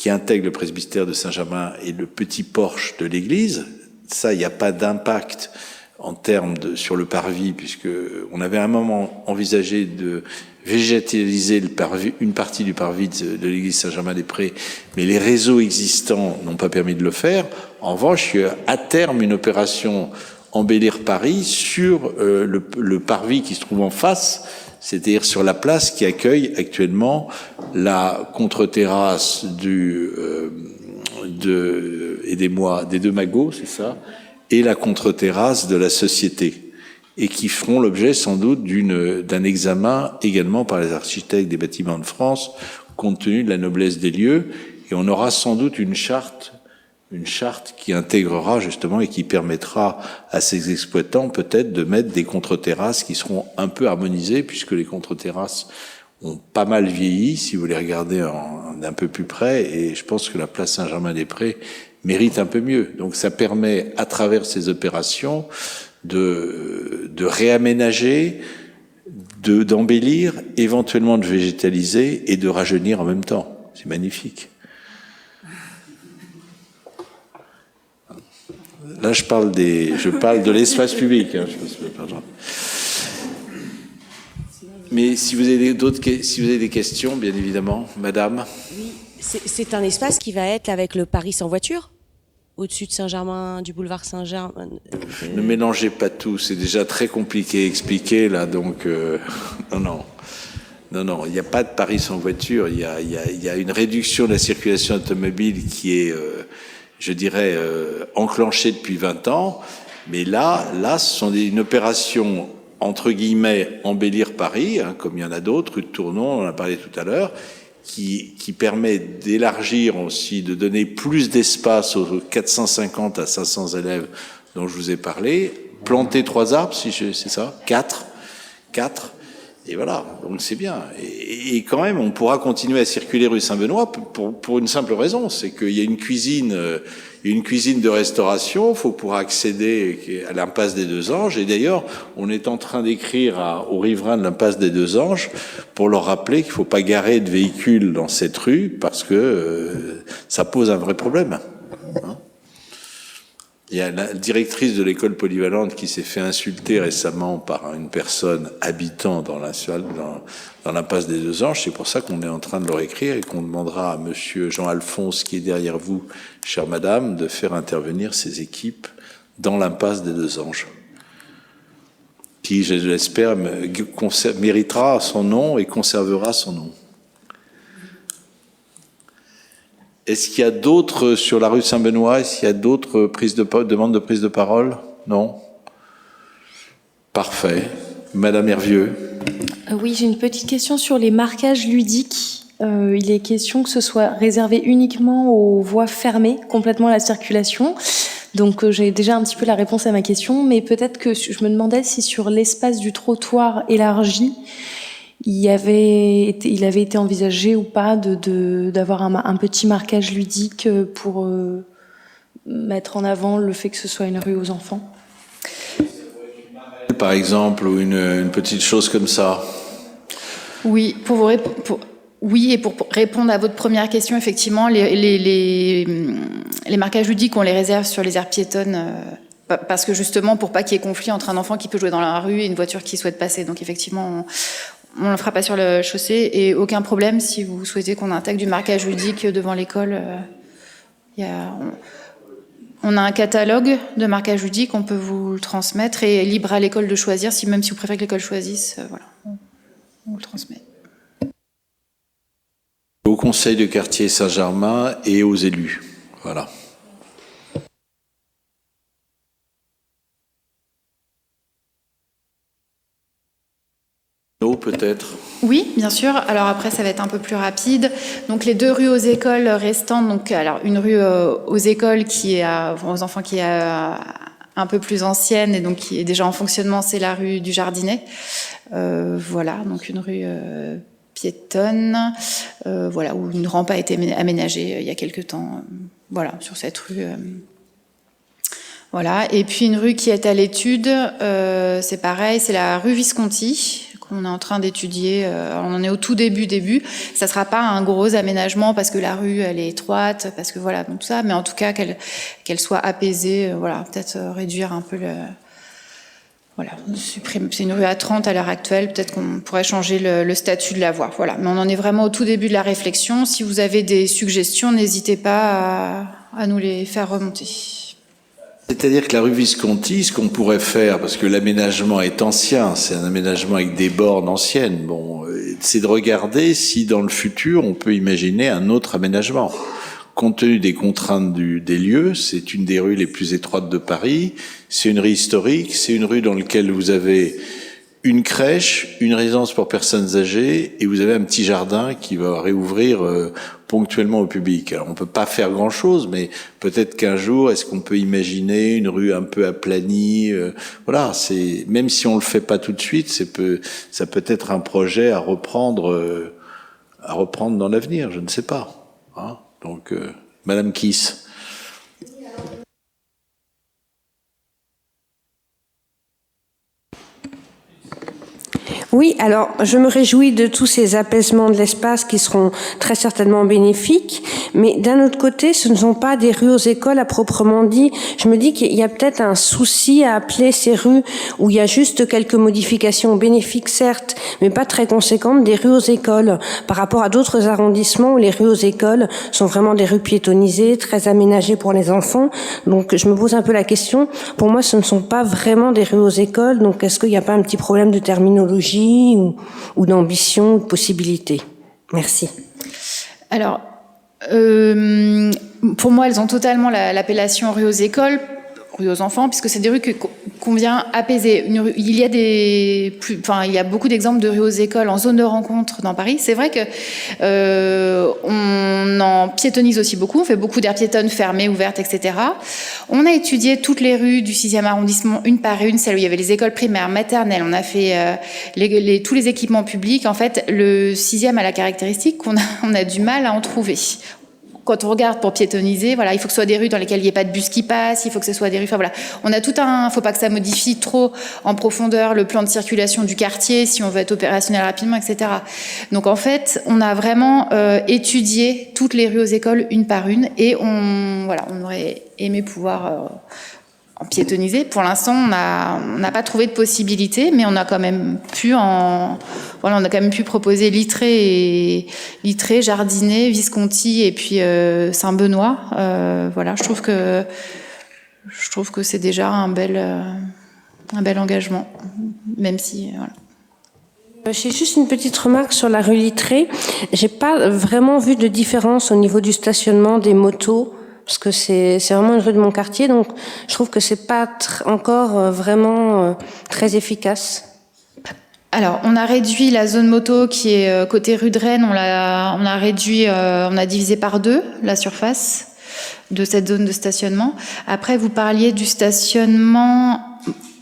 intègre le presbytère de Saint-Germain et le petit porche de l'église. Ça, il n'y a pas d'impact en termes sur le parvis, puisque on avait à un moment envisagé de végétaliser une partie du parvis de l'église Saint-Germain-des-Prés, mais les réseaux existants n'ont pas permis de le faire. En revanche, il y a à terme une opération Embellir Paris sur le parvis qui se trouve en face, c'est-à-dire sur la place qui accueille actuellement la contre-terrasse des Deux Magots, c'est ça, et la contre-terrasse de la société, et qui feront l'objet sans doute d'un examen également par les architectes des bâtiments de France, compte tenu de la noblesse des lieux, et on aura sans doute une charte qui intégrera justement et qui permettra à ces exploitants peut-être de mettre des contre-terrasses qui seront un peu harmonisées, puisque les contre-terrasses ont pas mal vieilli, si vous les regardez d'un peu plus près, et je pense que la place Saint-Germain-des-Prés mérite un peu mieux. Donc ça permet, à travers ces opérations, de réaménager, d'embellir, éventuellement de végétaliser et de rajeunir en même temps. C'est magnifique. Là, je parle de l'espace public. Hein, mais si vous avez des questions, bien évidemment, madame. Oui, c'est un espace qui va être avec le Paris sans voiture, au-dessus de Saint-Germain, du boulevard Saint-Germain. Ne mélangez pas tout, c'est déjà très compliqué à expliquer là, donc non, il n'y a pas de Paris sans voiture. Il y a une réduction de la circulation automobile qui est, je dirais, enclenchée depuis 20 ans. Mais là, ce sont une opération entre guillemets embellir Paris, hein, comme il y en a d'autres, rue de Tournon, on en a parlé tout à l'heure, qui permet d'élargir aussi, de donner plus d'espace aux 450 à 500 élèves dont je vous ai parlé, planter 3 arbres, c'est ça, 4, et voilà, donc c'est bien. Et quand même, on pourra continuer à circuler rue Saint-Benoît pour une simple raison, c'est qu'il y a une cuisine de restauration, il faut pouvoir accéder à l'impasse des Deux Anges, et d'ailleurs, on est en train d'écrire aux riverains de l'impasse des Deux Anges pour leur rappeler qu'il ne faut pas garer de véhicules dans cette rue, parce que ça pose un vrai problème. Hein. Il y a la directrice de l'école polyvalente qui s'est fait insulter récemment par une personne habitant dans l'impasse des Deux Anges. C'est pour ça qu'on est en train de leur écrire et qu'on demandera à monsieur Jean-Alphonse, qui est derrière vous, chère madame, de faire intervenir ses équipes dans l'impasse des Deux Anges, qui, je l'espère, méritera son nom et conservera son nom. Est-ce qu'il y a d'autres sur la rue Saint-Benoît? Est-ce qu'il y a d'autres demandes de prise de parole? Non? Parfait. Madame Hervieux. Oui, j'ai une petite question sur les marquages ludiques. Il est question que ce soit réservé uniquement aux voies fermées, complètement à la circulation. Donc j'ai déjà un petit peu la réponse à ma question, mais peut-être que je me demandais si sur l'espace du trottoir élargi, il avait été envisagé ou pas d'avoir un petit marquage ludique pour mettre en avant le fait que ce soit une rue aux enfants. Par exemple, ou une petite chose comme ça. Oui, oui, et pour répondre à votre première question, effectivement, les marquages ludiques, on les réserve sur les aires piétonnes, parce que justement, pour pas qu'il y ait conflit entre un enfant qui peut jouer dans la rue et une voiture qui souhaite passer. Donc effectivement, on ne le fera pas sur le chaussée, et aucun problème si vous souhaitez qu'on intègre du marquage ludique devant l'école. On a un catalogue de marquage ludique, on peut vous le transmettre, et libre à l'école de choisir, même si vous préférez que l'école choisisse, voilà, on vous le transmet. Au conseil de quartier Saint-Germain et aux élus. Voilà. Peut-être. Oui, bien sûr. Alors après, ça va être un peu plus rapide. Donc les 2 rues aux écoles restantes. Donc alors une rue aux écoles qui est aux enfants qui est un peu plus ancienne et donc qui est déjà en fonctionnement, c'est la rue du Jardinet. Voilà, donc une rue piétonne, voilà, où une rampe a été aménagée il y a quelques temps. Voilà, sur cette rue. Voilà. Et puis une rue qui est à l'étude, c'est pareil, c'est la rue Visconti, qu'on est en train d'étudier. On en est au tout début. Ça sera pas un gros aménagement parce que la rue elle est étroite, parce que voilà, donc tout ça, mais en tout cas qu'elle soit apaisée, voilà, peut-être réduire un peu voilà, c'est une rue à 30 à l'heure actuelle, peut-être qu'on pourrait changer le statut de la voie. Voilà, mais on en est vraiment au tout début de la réflexion. Si vous avez des suggestions, n'hésitez pas à nous les faire remonter. C'est-à-dire que la rue Visconti, ce qu'on pourrait faire, parce que l'aménagement est ancien, c'est un aménagement avec des bornes anciennes, bon, c'est de regarder si dans le futur on peut imaginer un autre aménagement. Compte tenu des contraintes des lieux, c'est une des rues les plus étroites de Paris, c'est une rue historique, c'est une rue dans laquelle vous avez une crèche, une résidence pour personnes âgées, et vous avez un petit jardin qui va réouvrir ponctuellement au public. Alors on peut pas faire grand-chose, mais peut-être qu'un jour, est-ce qu'on peut imaginer une rue un peu aplanie, voilà, c'est même si on le fait pas tout de suite, ça peut être un projet à reprendre dans l'avenir, je ne sais pas. Hein. Donc, Madame Kiss. Oui, alors je me réjouis de tous ces apaisements de l'espace qui seront très certainement bénéfiques, mais d'un autre côté, ce ne sont pas des rues aux écoles à proprement dit. Je me dis qu'il y a peut-être un souci à appeler ces rues où il y a juste quelques modifications bénéfiques, certes, mais pas très conséquentes, des rues aux écoles, par rapport à d'autres arrondissements où les rues aux écoles sont vraiment des rues piétonnisées, très aménagées pour les enfants. Donc je me pose un peu la question, pour moi ce ne sont pas vraiment des rues aux écoles, donc est-ce qu'il n'y a pas un petit problème de terminologie ou d'ambition, ou de possibilité? Merci. Alors, pour moi, elles ont totalement l'appellation rue aux écoles, rue aux enfants, puisque c'est des rues qu'on vient apaiser. Il y a beaucoup d'exemples de rues aux écoles en zone de rencontre dans Paris. C'est vrai que on en piétonise aussi beaucoup. On fait beaucoup d'aires piétonnes fermées, ouvertes, etc. On a étudié toutes les rues du 6e arrondissement, une par une, celles où il y avait les écoles primaires, maternelles. On a fait tous les équipements publics. En fait, le 6e a la caractéristique qu'on a du mal à en trouver. Quand on regarde pour piétoniser, voilà, il faut que ce soit des rues dans lesquelles il n'y ait pas de bus qui passent, il faut que ce soit des rues, enfin voilà. On a faut pas que ça modifie trop en profondeur le plan de circulation du quartier si on veut être opérationnel rapidement, etc. Donc en fait, on a vraiment étudié toutes les rues aux écoles une par une et on aurait aimé pouvoir en piétoniser. Pour l'instant, on n'a pas trouvé de possibilité, mais on a quand même pu proposer Littré, Jardinet, Visconti et puis Saint-Benoît. Voilà, je trouve que c'est déjà un bel engagement, même si voilà. J'ai juste une petite remarque sur la rue Littré. J'ai pas vraiment vu de différence au niveau du stationnement des motos. Parce que c'est vraiment une rue de mon quartier, donc je trouve que c'est pas encore vraiment très efficace. Alors, on a réduit la zone moto qui est côté rue de Rennes, on a divisé par 2 la surface. cette zone de stationnement. Après, vous parliez du stationnement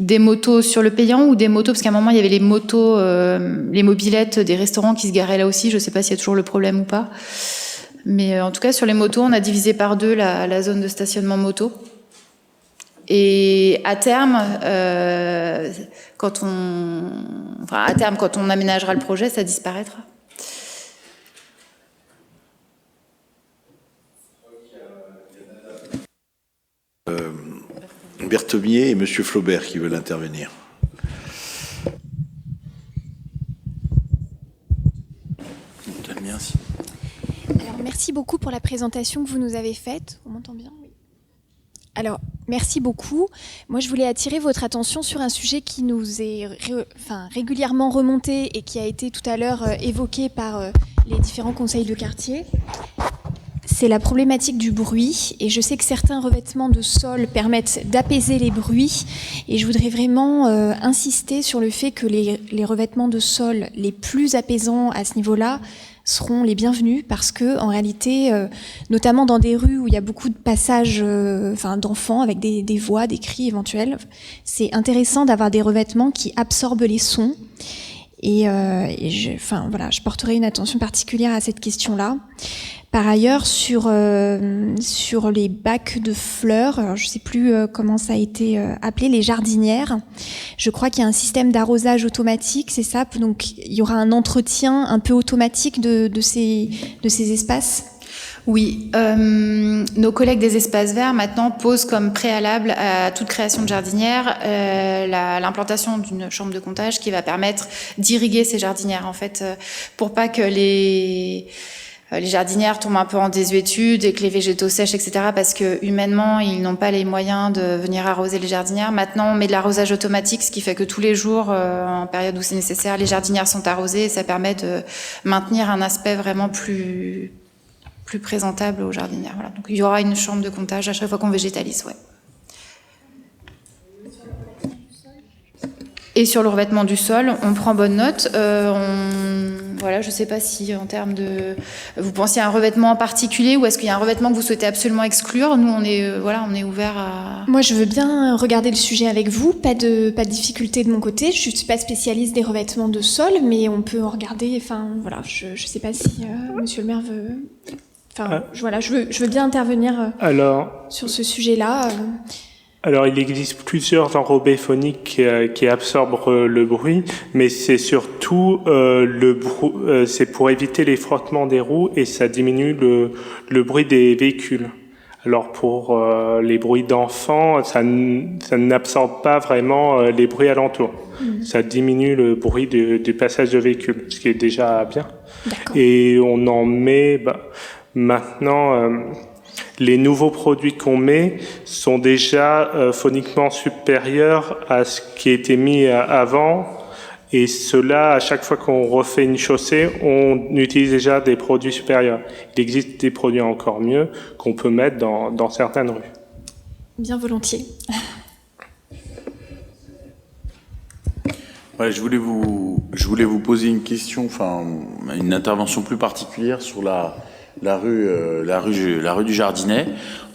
des motos sur le payant ou des motos, parce qu'à un moment, il y avait les motos, les mobylettes des restaurants qui se garaient là aussi. Je ne sais pas s'il y a toujours le problème ou pas. Mais en tout cas, sur les motos, on a divisé par 2 la zone de stationnement moto. Et à terme, quand on aménagera le projet, ça disparaîtra. Berthemier et Monsieur Flaubert qui veulent intervenir. Alors, merci beaucoup pour la présentation que vous nous avez faite. On m'entend bien ? Oui. Alors, merci beaucoup. Moi, je voulais attirer votre attention sur un sujet qui nous est régulièrement remonté et qui a été tout à l'heure évoqué par les différents conseils de quartier. C'est la problématique du bruit, et je sais que certains revêtements de sol permettent d'apaiser les bruits, et je voudrais vraiment insister sur le fait que les revêtements de sol les plus apaisants à ce niveau-là seront les bienvenus, parce que en réalité, notamment dans des rues où il y a beaucoup de passages d'enfants avec des voix, des cris éventuels, c'est intéressant d'avoir des revêtements qui absorbent les sons. Et je porterai une attention particulière à cette question-là. Par ailleurs, sur les bacs de fleurs, alors je ne sais plus comment ça a été appelé, les jardinières, je crois qu'il y a un système d'arrosage automatique, c'est ça? Donc il y aura un entretien un peu automatique de ces espaces? Oui, nos collègues des espaces verts maintenant posent comme préalable à toute création de jardinière l'implantation d'une chambre de comptage qui va permettre d'irriguer ces jardinières, en fait, pour pas que les jardinières tombent un peu en désuétude et que les végétaux sèchent, etc. parce que humainement, ils n'ont pas les moyens de venir arroser les jardinières. Maintenant, on met de l'arrosage automatique, ce qui fait que tous les jours, en période où c'est nécessaire, les jardinières sont arrosées et ça permet de maintenir un aspect vraiment plus présentable aux jardinières. Voilà. Donc il y aura une chambre de comptage à chaque fois qu'on végétalise, ouais. Et sur le revêtement du sol, on prend bonne note. Voilà, je ne sais pas si en termes de... Vous pensiez à un revêtement en particulier ou est-ce qu'il y a un revêtement que vous souhaitez absolument exclure? Nous, on est ouvert à... Moi, je veux bien regarder le sujet avec vous. Pas de difficulté de mon côté. Je ne suis pas spécialiste des revêtements de sol, mais on peut en regarder. Enfin, voilà, je ne sais pas si Monsieur le maire veut... Enfin, je veux bien intervenir sur ce sujet-là. Alors, il existe plusieurs enrobés phoniques qui absorbent le bruit, mais c'est surtout c'est pour éviter les frottements des roues et ça diminue le bruit des véhicules. Alors, pour les bruits d'enfants, ça n'absorbe pas vraiment les bruits alentours. Ça diminue le bruit du passage de véhicules, ce qui est déjà bien. D'accord. Et on en met... maintenant, les nouveaux produits qu'on met sont déjà phoniquement supérieurs à ce qui était mis avant. Et cela, à chaque fois qu'on refait une chaussée, on utilise déjà des produits supérieurs. Il existe des produits encore mieux qu'on peut mettre dans certaines rues. Bien volontiers. Ouais, je voulais vous poser une question, une intervention plus particulière sur la rue du Jardinet.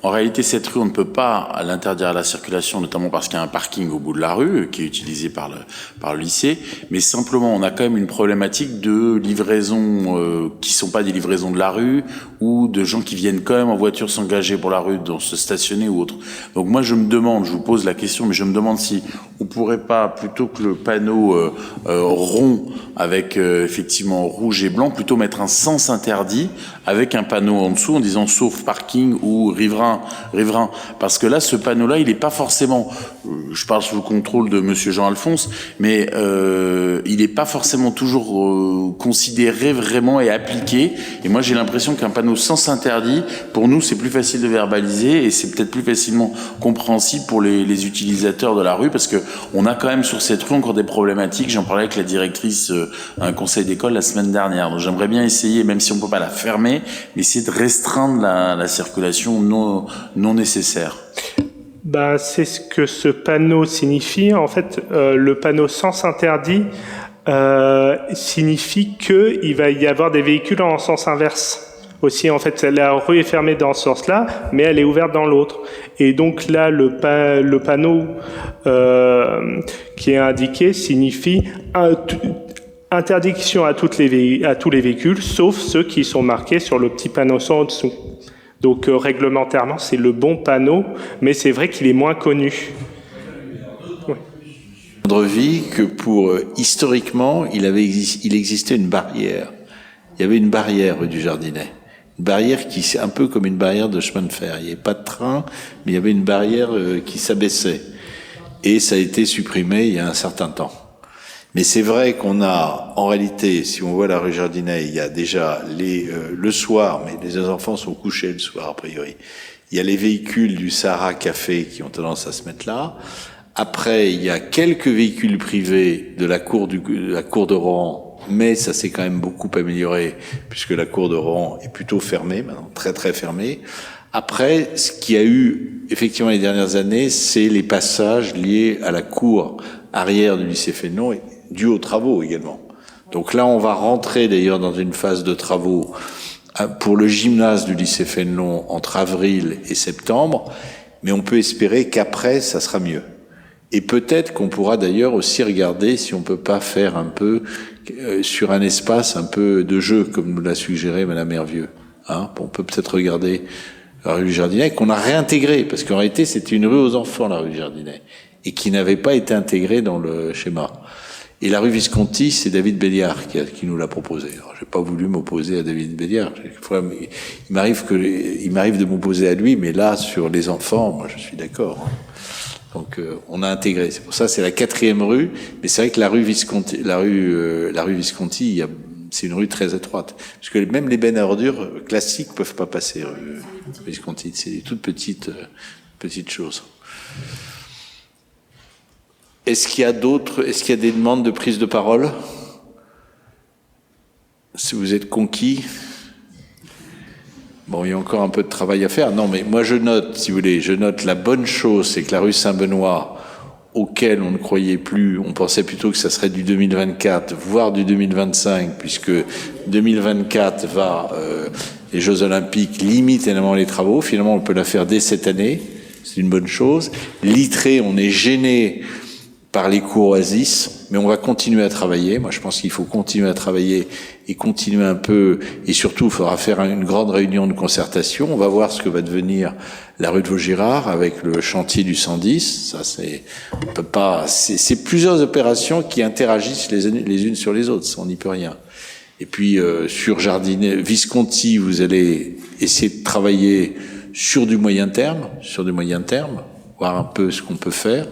En réalité, cette rue, on ne peut pas l'interdire à la circulation, notamment parce qu'il y a un parking au bout de la rue qui est utilisé par le lycée. Mais simplement, on a quand même une problématique de livraisons qui sont pas des livraisons de la rue ou de gens qui viennent quand même en voiture s'engager pour la rue, se stationner ou autre. Donc moi, je vous pose la question, mais je me demande si on pourrait pas, plutôt que le panneau rond avec effectivement rouge et blanc, plutôt mettre un sens interdit avec un panneau en dessous en disant sauf parking ou riverain, parce que là, ce panneau-là, il n'est pas forcément, je parle sous le contrôle de Monsieur Jean-Alphonse, mais il n'est pas forcément toujours considéré vraiment et appliqué. Et moi, j'ai l'impression qu'un panneau sens interdit, pour nous, c'est plus facile de verbaliser et c'est peut-être plus facilement compréhensible pour les utilisateurs de la rue, parce que on a quand même sur cette rue encore des problématiques. J'en parlais avec la directrice à un conseil d'école la semaine dernière. Donc j'aimerais bien essayer, même si on peut pas la fermer, mais essayer de restreindre la circulation non nécessaire. C'est ce que ce panneau signifie. En fait, le panneau sens interdit signifie qu'il va y avoir des véhicules en sens inverse aussi, en fait, la rue est fermée dans ce sens-là, mais elle est ouverte dans l'autre. Et donc là, le panneau qui est indiqué signifie interdiction à tous les véhicules, sauf ceux qui sont marqués sur le petit panneau en dessous. Donc réglementairement, c'est le bon panneau, mais c'est vrai qu'il est moins connu. Vie que historiquement, il existait une barrière. Il y avait une barrière rue du Jardinet. Une barrière qui, c'est un peu comme une barrière de chemin de fer. Il n'y avait pas de train, mais il y avait une barrière qui s'abaissait. Et ça a été supprimé il y a un certain temps. Mais c'est vrai qu'on a, en réalité, si on voit la rue Jardinet, il y a déjà le soir, mais les enfants sont couchés le soir, a priori. Il y a les véhicules du Sahara Café qui ont tendance à se mettre là. Après, il y a quelques véhicules privés de la cour de Rohan, mais ça s'est quand même beaucoup amélioré, puisque la cour de Rohan est plutôt fermée, maintenant très très fermée. Après, ce qu'il y a eu, effectivement, les dernières années, c'est les passages liés à la cour arrière du lycée Fénelon, et dû aux travaux également. Donc là, on va rentrer d'ailleurs dans une phase de travaux pour le gymnase du lycée Fénelon entre avril et septembre, mais on peut espérer qu'après, ça sera mieux. Et peut-être qu'on pourra d'ailleurs aussi regarder si on peut pas faire un peu sur un espace un peu de jeu, comme nous l'a suggéré Madame Hervieux. Hein, on peut peut-être regarder la rue du Jardinet, qu'on a réintégrée, parce qu'en réalité c'était une rue aux enfants, la rue du Jardinet, et qui n'avait pas été intégrée dans le schéma. Et la rue Visconti, c'est David Béliard qui nous l'a proposé. Alors, j'ai pas voulu m'opposer à David Béliard. Il m'arrive de m'opposer à lui, mais là, sur les enfants, moi, je suis d'accord. Donc, on a intégré. C'est pour ça, c'est la 4e rue. Mais c'est vrai que la rue Visconti, c'est une rue très étroite. Parce que même les bennes à ordures classiques peuvent pas passer, rue Visconti. C'est des toutes petites choses. Est-ce qu'il y a des demandes de prise de parole? Si vous êtes conquis. Bon, il y a encore un peu de travail à faire. Non, mais moi je note, si vous voulez, la bonne chose, c'est que la rue Saint-Benoît, auquel on ne croyait plus, on pensait plutôt que ça serait du 2024, voire du 2025, puisque 2024 les Jeux Olympiques limitent énormément les travaux. Finalement, on peut la faire dès cette année. C'est une bonne chose. L'Itré, on est gêné par les cours Oasis, mais on va continuer à travailler. Moi, je pense qu'il faut continuer à travailler et continuer un peu, et surtout, il faudra faire une grande réunion de concertation. On va voir ce que va devenir la rue de Vaugirard avec le chantier du 110. Ça, c'est plusieurs opérations qui interagissent les unes sur les autres. Ça, on n'y peut rien. Et puis, sur Jardinet, Visconti, vous allez essayer de travailler sur du moyen terme, voir un peu ce qu'on peut faire.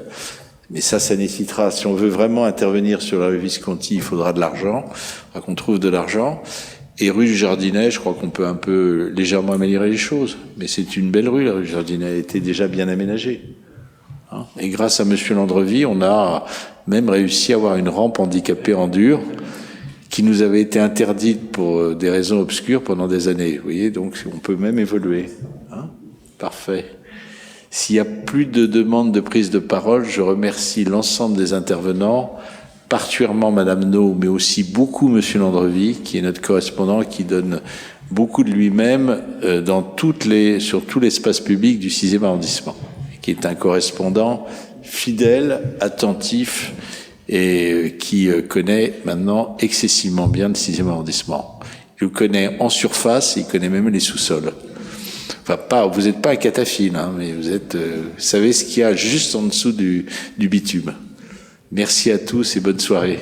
Mais ça nécessitera, si on veut vraiment intervenir sur la rue Visconti, il faudra de l'argent, il faudra qu'on trouve de l'argent. Et rue du Jardinet, je crois qu'on peut un peu légèrement améliorer les choses. Mais c'est une belle rue, la rue du Jardinet, elle était déjà bien aménagée. Hein, et grâce à Monsieur Landrevie, on a même réussi à avoir une rampe handicapée en dur, qui nous avait été interdite pour des raisons obscures pendant des années. Vous voyez, donc on peut même évoluer. Hein, parfait. S'il n'y a plus de demandes de prise de parole, je remercie l'ensemble des intervenants, particulièrement Madame No, mais aussi beaucoup Monsieur Landrevie, qui est notre correspondant, qui donne beaucoup de lui-même sur tout l'espace public du 6e arrondissement, qui est un correspondant fidèle, attentif, et qui connaît maintenant excessivement bien le 6e arrondissement. Il le connaît en surface, il connaît même les sous-sols. Enfin, vous n'êtes pas un cataphile, hein, mais vous savez ce qu'il y a juste en dessous du bitume. Merci à tous et bonne soirée.